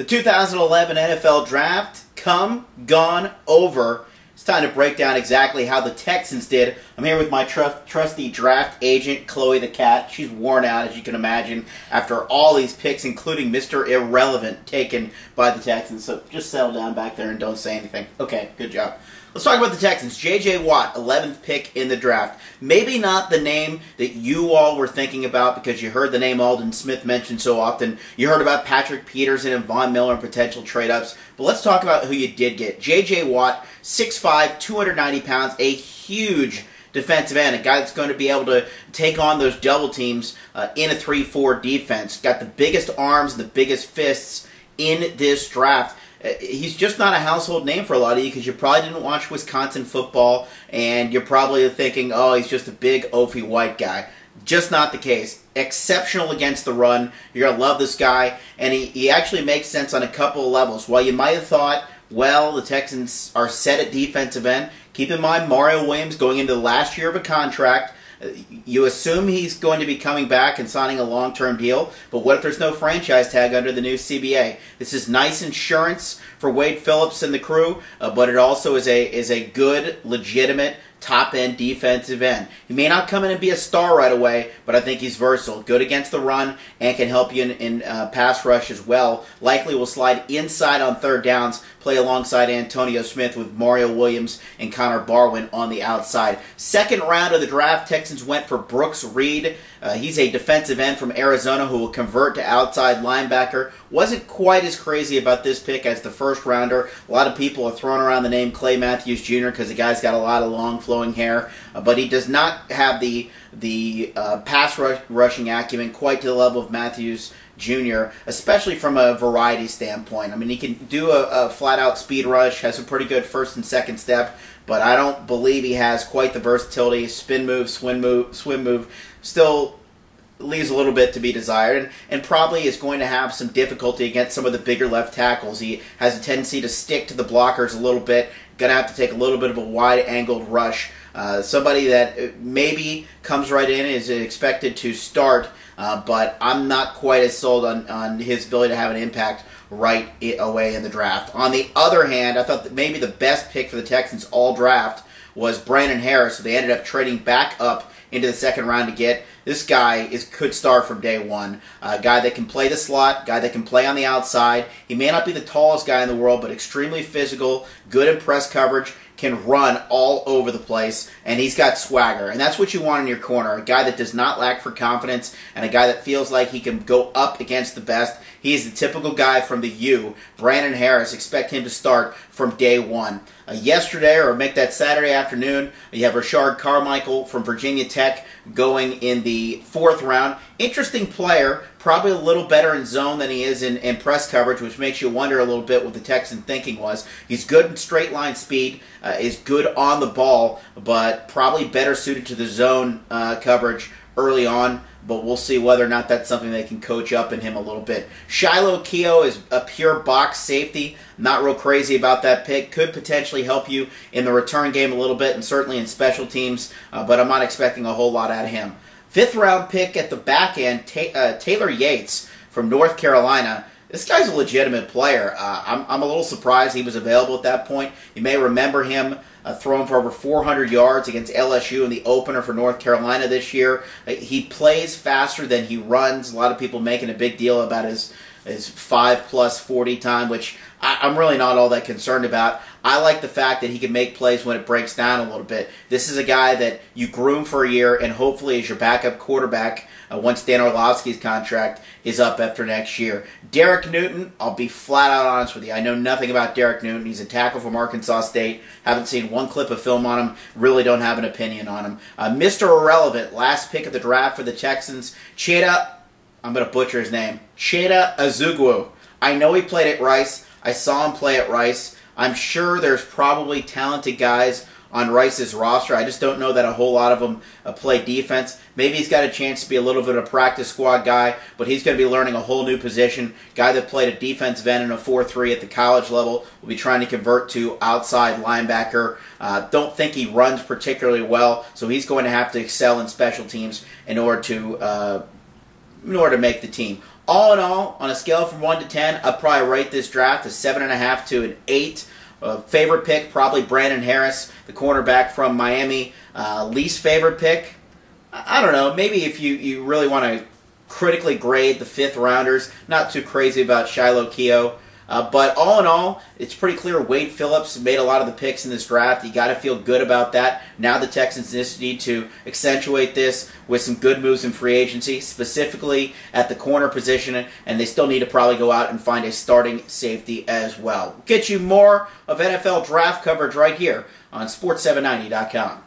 The 2011 NFL Draft, come, gone, over. It's time to break down exactly how the Texans did. I'm here with my trusty draft agent, Chloe the Cat. She's worn out, as you can imagine, after all these picks, including Mr. Irrelevant, taken by the Texans. So just settle down back there and don't say anything. Okay, good job. Let's talk about the Texans. J.J. Watt, 11th pick in the draft. Maybe not the name that you all were thinking about because you heard the name Aldon Smith mentioned so often. You heard about Patrick Peterson and Von Miller and potential trade-ups. But let's talk about who you did get. J.J. Watt, 6'5", 290 pounds, a huge defensive end, a guy that's going to be able to take on those double teams in a 3-4 defense. Got the biggest arms and the biggest fists in this draft. He's just not a household name for a lot of you because you probably didn't watch Wisconsin football and you're probably thinking, oh, he's just a big, oafy white guy. Just not the case. Exceptional against the run. You're going to love this guy, and he actually makes sense on a couple of levels. While you might have thought, well, the Texans are set at defensive end, keep in mind Mario Williams going into the last year of a contract. You assume he's going to be coming back and signing a long-term deal, but what if there's no franchise tag under the new CBA? This is nice insurance for Wade Phillips and the crew, but it also is a good, legitimate, top-end defensive end. He may not come in and be a star right away, but I think he's versatile. Good against the run and can help you in pass rush as well. Likely will slide inside on third downs, play alongside Antonio Smith with Mario Williams and Connor Barwin on the outside. Second round of the draft, Texans went for Brooks Reed. He's a defensive end from Arizona who will convert to outside linebacker. Wasn't quite as crazy about this pick as the first rounder. A lot of people are throwing around the name Clay Matthews Jr. because the guy's got a lot of long flowing hair, but he does not have the pass rushing acumen quite to the level of Matthews Jr., especially from a variety standpoint. I mean, he can do a flat-out speed rush, has a pretty good first and second step, but I don't believe he has quite the versatility. Spin move, swim move, still leaves a little bit to be desired, and probably is going to have some difficulty against some of the bigger left tackles. He has a tendency to stick to the blockers a little bit, going to have to take a little bit of a wide-angled rush. Somebody that maybe comes right in, is expected to start, but I'm not quite as sold on his ability to have an impact right away in the draft. On the other hand, I thought that maybe the best pick for the Texans all draft was Brandon Harris, so they ended up trading back up into the second round to get. This guy could start from day one. A guy that can play the slot, guy that can play on the outside. He may not be the tallest guy in the world, but extremely physical, good in press coverage, can run all over the place, and he's got swagger. And that's what you want in your corner, a guy that does not lack for confidence and a guy that feels like he can go up against the best. He is the typical guy from the U. Brandon Harris, expect him to start from day one. Yesterday, or make that Saturday afternoon, you have Rashard Carmichael from Virginia Tech going in the fourth round. Interesting player, probably a little better in zone than he is in press coverage, which makes you wonder a little bit what the Texan thinking was. He's good in straight line speed, is good on the ball, but probably better suited to the zone coverage early on. But we'll see whether or not that's something they can coach up in him a little bit. Shiloh Keough is a pure box safety. Not real crazy about that pick. Could potentially help you in the return game a little bit and certainly in special teams, but I'm not expecting a whole lot out of him. Fifth round pick at the back end, Taylor Yates from North Carolina. This guy's a legitimate player. I'm a little surprised he was available at that point. You may remember him throwing for over 400 yards against LSU in the opener for North Carolina this year. He plays faster than he runs. A lot of people making a big deal about his 5+ 40 time, which I'm really not all that concerned about. I like the fact that he can make plays when it breaks down a little bit. This is a guy that you groom for a year and hopefully is your backup quarterback once Dan Orlovsky's contract is up after next year. Derek Newton, I'll be flat out honest with you. I know nothing about Derek Newton. He's a tackle from Arkansas State. Haven't seen one clip of film on him. Really don't have an opinion on him. Mr. Irrelevant, last pick of the draft for the Texans. Cheta, I'm going to butcher his name. Cheta Azugwu. I know he played at Rice. I saw him play at Rice. I'm sure there's probably talented guys on Rice's roster. I just don't know that a whole lot of them play defense. Maybe he's got a chance to be a little bit of a practice squad guy, but he's going to be learning a whole new position. Guy that played a defensive end in a 4-3 at the college level will be trying to convert to outside linebacker. Don't think he runs particularly well, so he's going to have to excel in special teams in order to make the team. All in all, on a scale from 1 to 10, I'd probably rate this draft a 7.5 to an 8. Favorite pick, probably Brandon Harris, the cornerback from Miami. Least favorite pick, I don't know. Maybe if you really want to critically grade the 5th rounders, not too crazy about Shiloh Keogh. But all in all, it's pretty clear Wade Phillips made a lot of the picks in this draft. You got to feel good about that. Now the Texans just need to accentuate this with some good moves in free agency, specifically at the corner position, and they still need to probably go out and find a starting safety as well. We'll get you more of NFL draft coverage right here on Sports790.com.